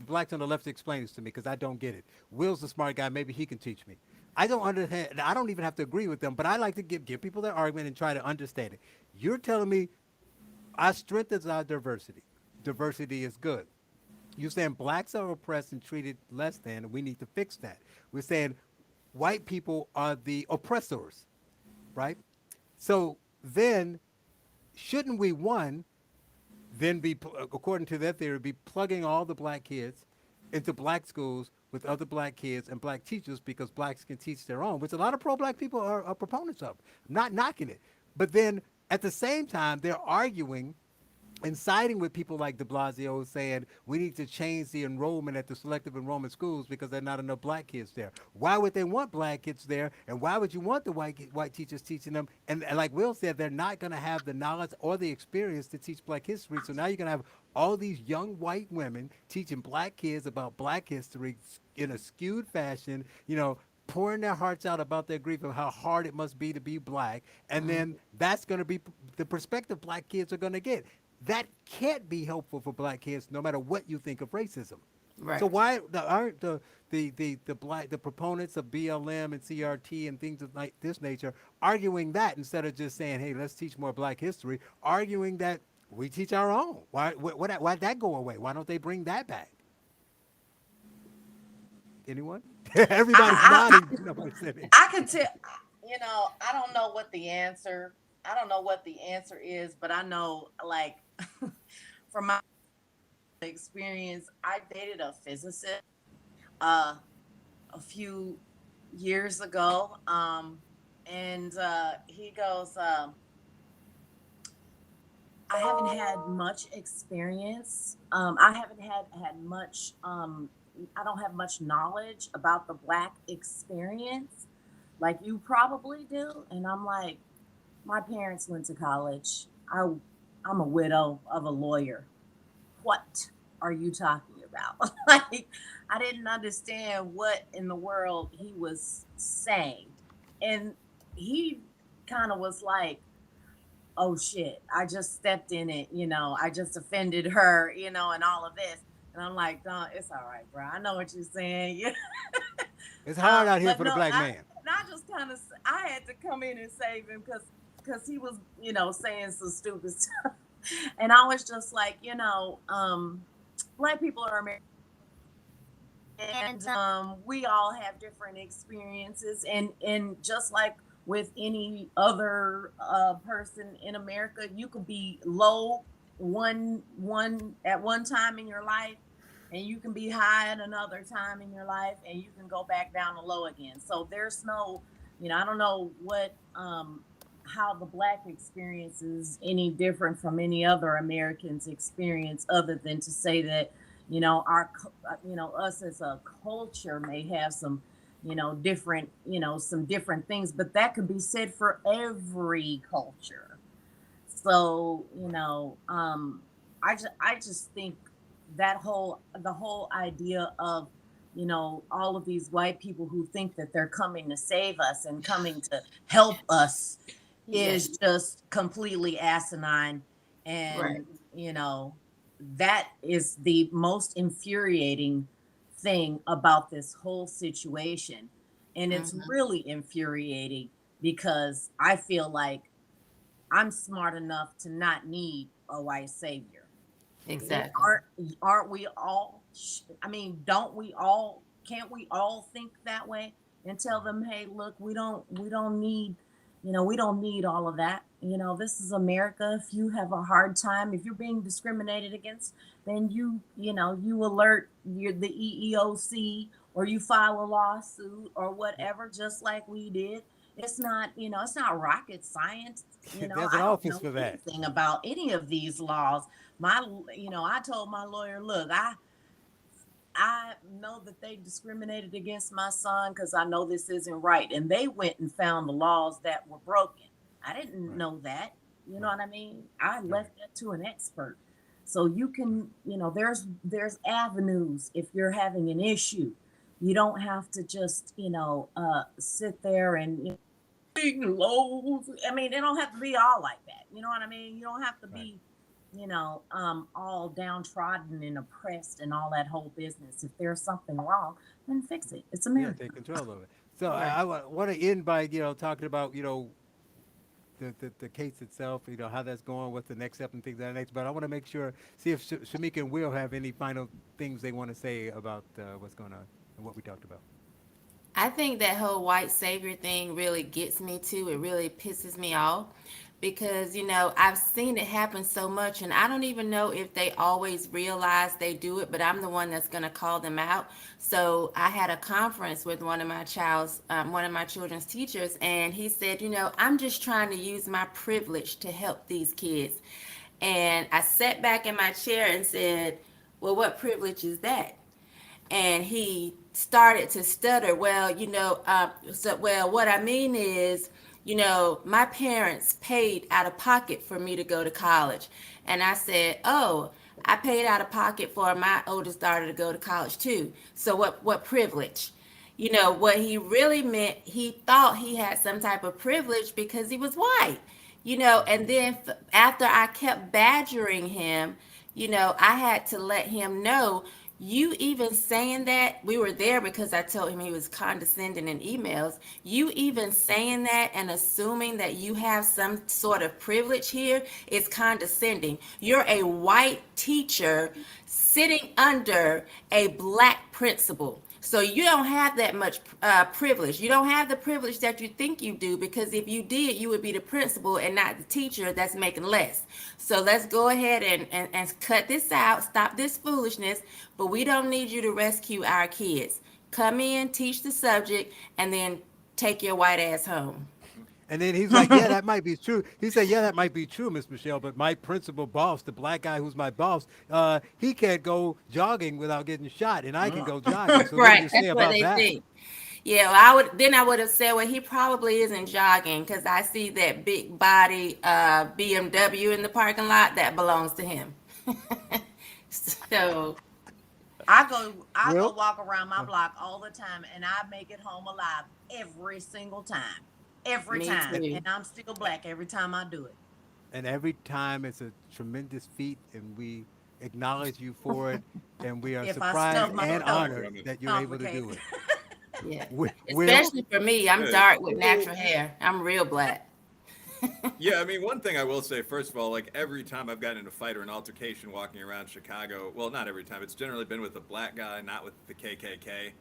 blacks on the left to explain this to me because I don't get it. Will's a smart guy. Maybe he can teach me. I don't understand. I don't even have to agree with them, but I like to give people their argument and try to understand it. You're telling me our strength is our diversity. Diversity is good. You're saying blacks are oppressed and treated less than, and we need to fix that. We're saying white people are the oppressors, right? So then, shouldn't we, one, then be, according to their theory, be plugging all the black kids into black schools with other black kids and black teachers because blacks can teach their own, which a lot of pro-black people are proponents of. I'm not knocking it. But then, at the same time, they're arguing and siding with people like de Blasio saying we need to change the enrollment at the selective enrollment schools because there are not enough black kids there. Why would they want black kids there? And why would you want the white teachers teaching them? And like Will said, they're not going to have the knowledge or the experience to teach black history. So now you're going to have all these young white women teaching black kids about black history in a skewed fashion, pouring their hearts out about their grief of how hard it must be to be black. And then that's going to be the perspective black kids are going to get. That can't be helpful for black kids, no matter what you think of racism. Right. So why aren't the proponents of BLM and CRT and things of like this nature arguing that instead of just saying, hey, let's teach more black history, arguing that we teach our own? Why'd that go away? Why don't they bring that back? Anyone? Everybody's I, nodding. Nobody said it. I can tell, I don't know what the answer, I don't know what the answer is, but I know, like, from my experience, I dated a physicist uh, a few years ago. And he goes, I haven't had much experience. I haven't had much, I don't have much knowledge about the Black experience like you probably do. And I'm like, my parents went to college. I'm a widow of a lawyer. What are you talking about? Like, I didn't understand what in the world he was saying. And he kind of was like, oh shit, I just stepped in it, I just offended her, and all of this. And I'm like, Don, it's all right, bro. I know what you're saying. It's hard out here But for the no, black I, man. and I just kind of, I had to come in and save him because he was, saying some stupid stuff. And I was just like, Black people are American, and we all have different experiences, and just like with any other person in America, you could be low one at one time in your life, and you can be high at another time in your life, and you can go back down to low again. So there's no, I don't know what how the Black experience is any different from any other American's experience, other than to say that, us as a culture may have some, different, some different things, but that could be said for every culture. So, I just think that the whole idea of, all of these white people who think that they're coming to save us and coming to help us Yes. is just completely asinine. Right. And, that is the most infuriating thing about this whole situation. And it's Hmm. really infuriating because I feel like I'm smart enough to not need a white savior. Exactly. Aren't we all? I mean, don't we all? Can't we all think that way and tell them, hey, look, we don't need, we don't need all of that. This is America. If you have a hard time, if you're being discriminated against, then you alert the EEOC, or you file a lawsuit or whatever, just like we did. It's not rocket science. There's an I don't office know for that. anything about any of these laws. I told my lawyer, look, I know that they discriminated against my son because I know this isn't right. And they went and found the laws that were broken. I didn't Right, know that. You know right, what I mean? I right, left that to an expert. So you can, there's avenues if you're having an issue. You don't have to just, sit there and lows. I mean, it don't have to be all like that. You know what I mean? You don't have to right. be, all downtrodden and oppressed and all that whole business. If there's something wrong, then fix it. It's Yeah, America. take control of it. So Right. I want to end by talking about the case itself, how that's going, what's the next step and things of that next. But I want to make sure, see if Shamika and Will have any final things they want to say about what's going on and what we talked about. I think that whole white savior thing really gets me too. It really pisses me off because, I've seen it happen so much, and I don't even know if they always realize they do it, but I'm the one that's going to call them out. So I had a conference with one of my children's teachers, and he said, I'm just trying to use my privilege to help these kids. And I sat back in my chair and said, well, what privilege is that? And he started to stutter. Well, what I mean is, my parents paid out of pocket for me to go to college. And I said, oh, I paid out of pocket for my oldest daughter to go to college too. So what privilege? What he really meant, he thought he had some type of privilege because he was white. And then after I kept badgering him, I had to let him know, you even saying that, we were there because I told him he was condescending in emails. You even saying that and assuming that you have some sort of privilege here is condescending. You're a white teacher sitting under a black principal. So you don't have that much privilege. You don't have the privilege that you think you do, because if you did, you would be the principal and not the teacher that's making less. So let's go ahead and cut this out, stop this foolishness, but we don't need you to rescue our kids. Come in, teach the subject, and then take your white ass home. And then he's like, yeah, that might be true. He said, yeah, that might be true, Miss Michelle, but my principal boss, the black guy who's my boss, he can't go jogging without getting shot, and I can go jogging. So what do Right, you say that's what about they that? think. Yeah, well, I would have said, well, he probably isn't jogging because I see that big body BMW in the parking lot that belongs to him. So, I go Will? walk around my block all the time, and I make it home alive every single time. Every me time. too. And I'm still black every time I do it. And every time it's a tremendous feat, and we acknowledge you for it, and we are If I surprised stub my and toe, honored that you're able to do complicated. it. Yeah, Will? especially for me, I'm Yeah. dark with natural hair. I'm real black. Yeah, I mean, one thing I will say, first of all, like every time I've gotten in a fight or an altercation walking around Chicago, well, not every time, it's generally been with a black guy, not with the KKK.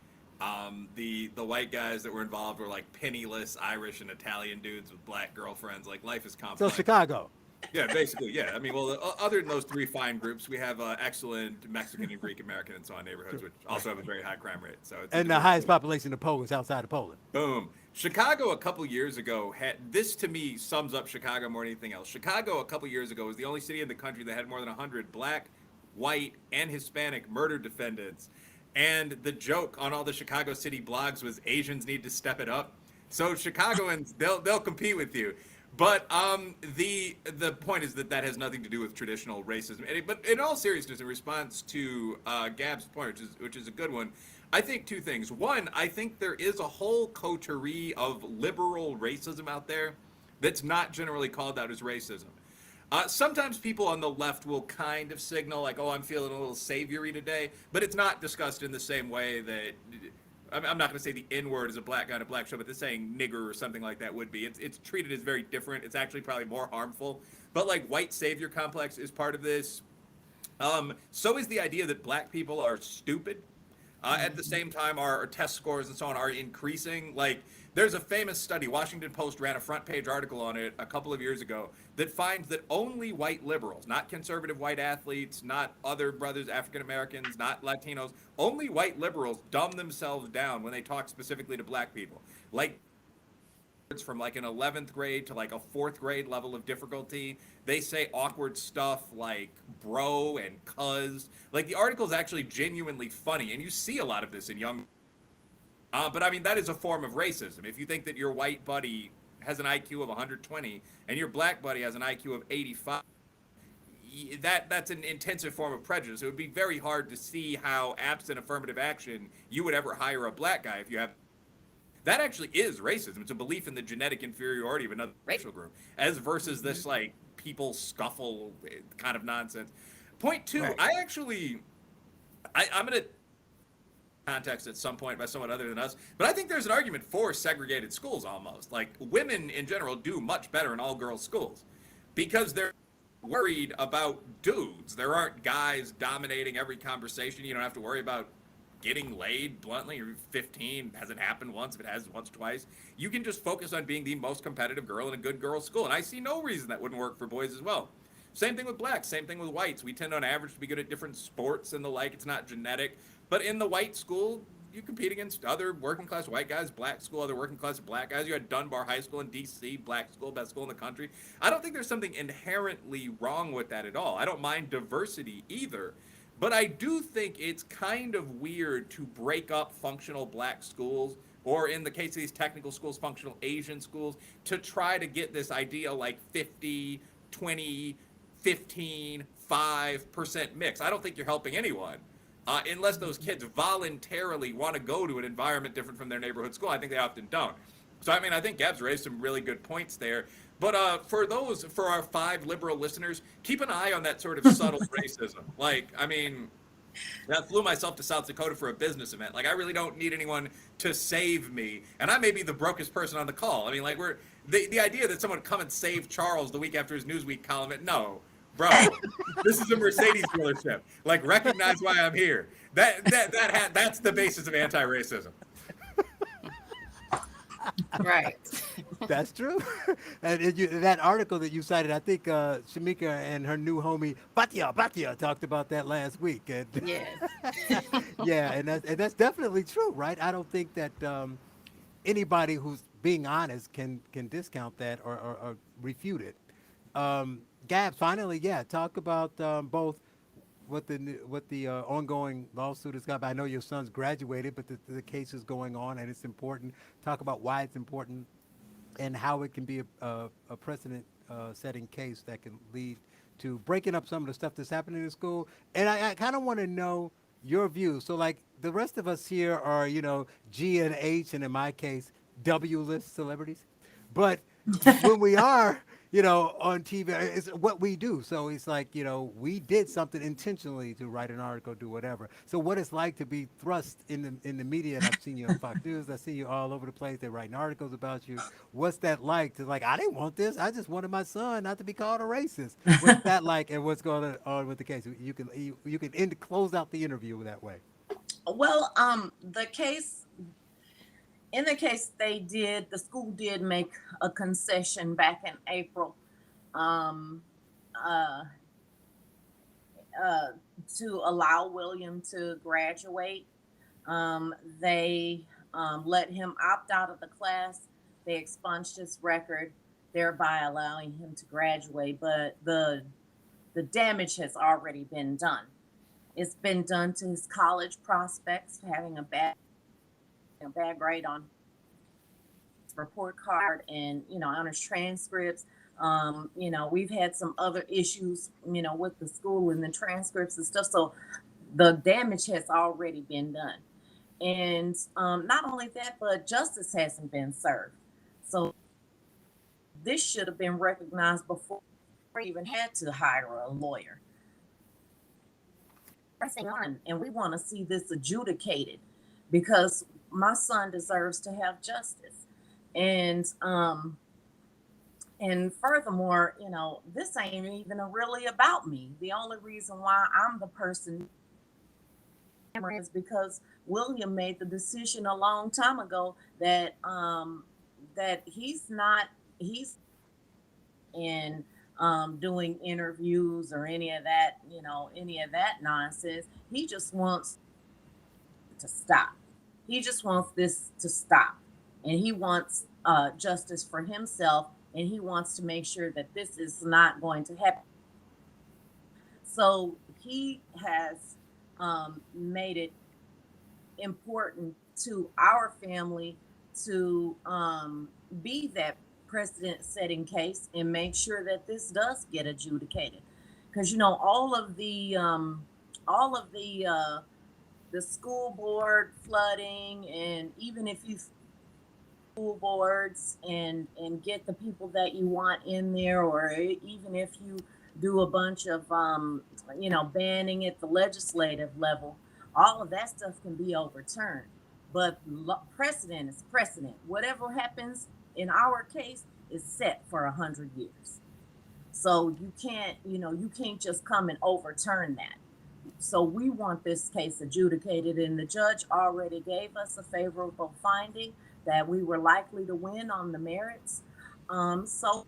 The white guys that were involved were like penniless Irish and Italian dudes with black girlfriends. Like life is So complex. Chicago. Yeah, basically, yeah. I mean, well, other than those three fine groups, we have excellent Mexican and Greek American and so on neighborhoods, which also have a very high crime rate. So it's a And the diverse highest group. population of Poland is outside of Poland. Boom. Chicago a couple years ago had this, to me, sums up Chicago more than anything else. Chicago a couple years ago was the only city in the country that had more than 100 black, white, and Hispanic murder defendants. And the joke on all the Chicago city blogs was Asians need to step it up. So Chicagoans, they'll compete with you. But the point is that that has nothing to do with traditional racism. But in all seriousness, in response to Gab's point, which is a good one, I think two things. One, I think there is a whole coterie of liberal racism out there that's not generally called out as racism. Sometimes people on the left will kind of signal like, "Oh, I'm feeling a little savoury today," but it's not discussed in the same way that I'm not going to say the N word is a black guy in a black show, but the saying nigger or something like that would be. It's treated as very different. It's actually probably more harmful. But like white savior complex is part of this. So is the idea that black people are stupid. At the same time, our test scores and so on are increasing. Like, there's a famous study, Washington Post ran a front page article on it a couple of years ago, that finds that only white liberals, not conservative white athletes, not other brothers, African Americans, not Latinos, only white liberals dumb themselves down when they talk specifically to black people. Like, from like an 11th grade to like a 4th grade level of difficulty. They say awkward stuff like bro and cuz. Like the article is actually genuinely funny, and you see a lot of this in young. But I mean, that is a form of racism. If you think that your white buddy has an IQ of 120 and your black buddy has an IQ of 85, that's an intensive form of prejudice. It would be very hard to see how, absent affirmative action, you would ever hire a black guy if you have. That actually is racism. It's a belief in the genetic inferiority of another racial group, as versus this like people scuffle kind of nonsense. Point two, Right. I'm gonna context at some point by someone other than us, but I think there's an argument for segregated schools almost. Like women in general do much better in all girls schools because they're worried about dudes. There aren't guys dominating every conversation. You don't have to worry about getting laid bluntly. You're 15, hasn't happened once. If it has once, twice, you can just focus on being the most competitive girl in a good girls school. And I see no reason that wouldn't work for boys as well. Same thing with blacks, same thing with whites. We tend on average to be good at different sports and the like. It's not genetic. But in the white school, you compete against other working class white guys, black school, other working class black guys. You had Dunbar High School in DC, black school, best school in the country. I don't think there's something inherently wrong with that at all. I don't mind diversity either. But I do think it's kind of weird to break up functional black schools, or in the case of these technical schools, functional Asian schools, to try to get this idea like 50, 20, 15, 5% mix. I don't think you're helping anyone. Unless those kids voluntarily want to go to an environment different from their neighborhood school. I think they often don't. So, I mean, I think Gab's raised some really good points there. But for our 5 liberal listeners, keep an eye on that sort of subtle racism. Like, I mean, I flew myself to South Dakota for a business event. Like, I really don't need anyone to save me. And I may be the brokest person on the call. I mean, like, the idea that someone would come and save Charles the week after his Newsweek column, no. Bro, this is a Mercedes dealership. Like, recognize why I'm here. That's the basis of anti-racism. Right. That's true. And that article that you cited, I think Shamika and her new homie Batia talked about that last week. And Yes. yeah, and that's definitely true, right? I don't think that anybody who's being honest can discount that or refute it. Gab, finally, yeah, talk about both what the ongoing lawsuit has got. I know your son's graduated, but the case is going on, and it's important. Talk about why it's important and how it can be a precedent setting case that can lead to breaking up some of the stuff that's happening in school. And I kind of want to know your view. So, like, the rest of us here are, G and H, and in my case, W-list celebrities. But when we are, on TV, it's what we do. So it's like, we did something intentionally to write an article, do whatever. So what it's like to be thrust in the media, and I've seen you on Fox News, I've seen you all over the place. They're writing articles about you. What's that like to, like, I didn't want this. I just wanted my son not to be called a racist. What's that like, and what's going on with the case? You can close out the interview that way. Well, in the case, the school did make a concession back in April, um, uh, uh, to allow William to graduate. They let him opt out of the class. They expunged his record, thereby allowing him to graduate. But the damage has already been done. It's been done to his college prospects for having a bad grade on his report card and on his transcripts. We've had some other issues, with the school and the transcripts and stuff. So the damage has already been done. And not only that, but justice hasn't been served. So this should have been recognized before we even had to hire a lawyer. Pressing on, and we want to see this adjudicated because my son deserves to have justice. And furthermore, this ain't even really about me. The only reason why I'm the person is because William made the decision a long time ago that he's in doing interviews or any of that nonsense. He just wants to stop. He just wants this to stop, and he wants justice for himself, and he wants to make sure that this is not going to happen. So he has made it important to our family to be that precedent-setting case and make sure that this does get adjudicated, because all of the school board flooding, and even if you school boards and get the people that you want in there, or even if you do a bunch of banning at the legislative level, all of that stuff can be overturned. But precedent is precedent. Whatever happens in our case is set for 100 years. So you can't just come and overturn that. So we want this case adjudicated, and the judge already gave us a favorable finding that we were likely to win on the merits. So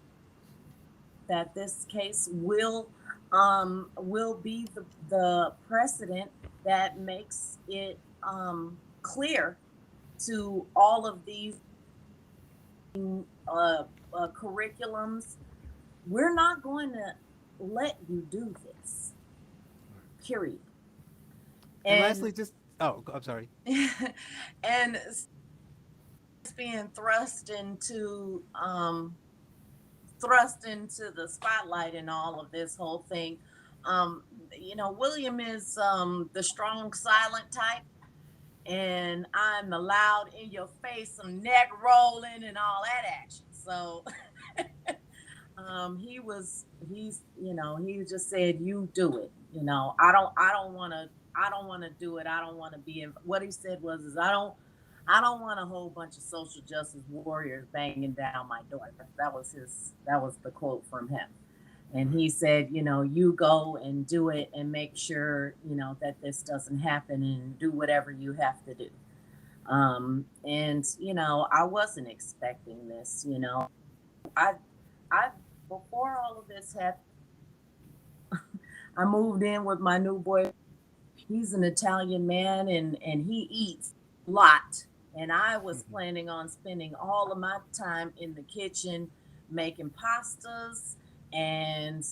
that this case will be the precedent that makes it clear to all of these uh, curriculums. We're not going to let you do this, period. And And lastly, just oh, I'm sorry. and it's being thrust into the spotlight in all of this whole thing. Um, William is the strong, silent type, and I'm the loud, in your face, some neck rolling and all that action. So he just said, "You do it." I don't want to do it. I don't want to be in. What he said was, "Is I don't want a whole bunch of social justice warriors banging down my door." That was the quote from him. And he said, you go and do it and make sure, that this doesn't happen and do whatever you have to do. And I wasn't expecting this. I I before all of this happened, I moved in with my new boy. He's an Italian man, and he eats a lot. And I was Mhm. planning on spending all of my time in the kitchen making pastas and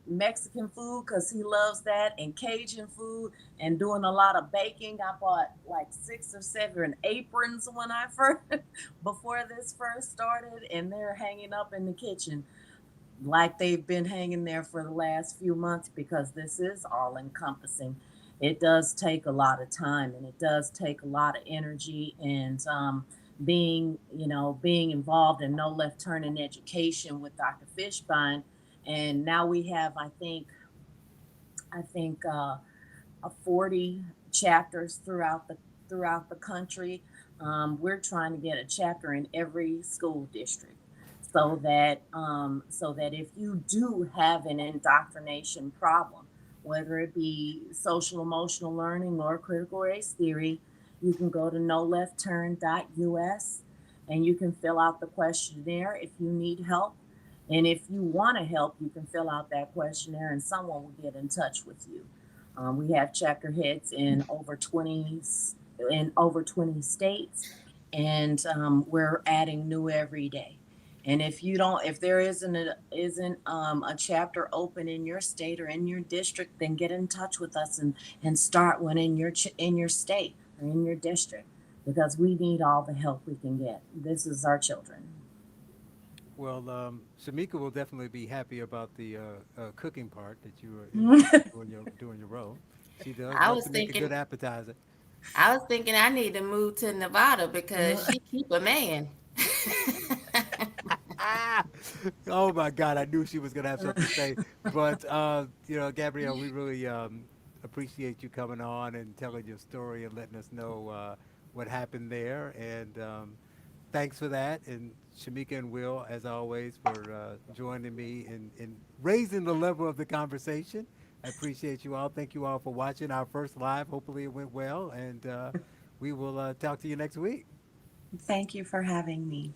Mexican food because he loves that, and Cajun food, and doing a lot of baking. I bought like 6 or 7 aprons when I first before this first started, and they're hanging up in the kitchen like they've been hanging there for the last few months because this is all encompassing. It does take a lot of time, and it does take a lot of energy, and being involved in No Left Turn in education with Dr. Fishbein. And now we have, I think 40 chapters throughout the country. We're trying to get a chapter in every school district, so that if you do have an indoctrination problem, whether it be social emotional learning or critical race theory, you can go to noleftturn.us and you can fill out the questionnaire if you need help. And if you want to help, you can fill out that questionnaire and someone will get in touch with you. We have chapter heads in over 20 states, and we're adding new every day. And if there isn't a chapter open in your state or in your district, then get in touch with us and start one in your state or in your district, because we need all the help we can get. This is our children. Well, Shamika will definitely be happy about the cooking part that you were doing your role. She does I love was to make a good thinking, appetizer. I was thinking I need to move to Nevada because she keep a man. Ah, oh my God! I knew she was gonna have something to say. But Gabrielle, we really appreciate you coming on and telling your story and letting us know what happened there. And thanks for that. And Shamika and Will, as always, for joining me in raising the level of the conversation. I appreciate you all. Thank you all for watching our first live. Hopefully, it went well, and we will talk to you next week. Thank you for having me.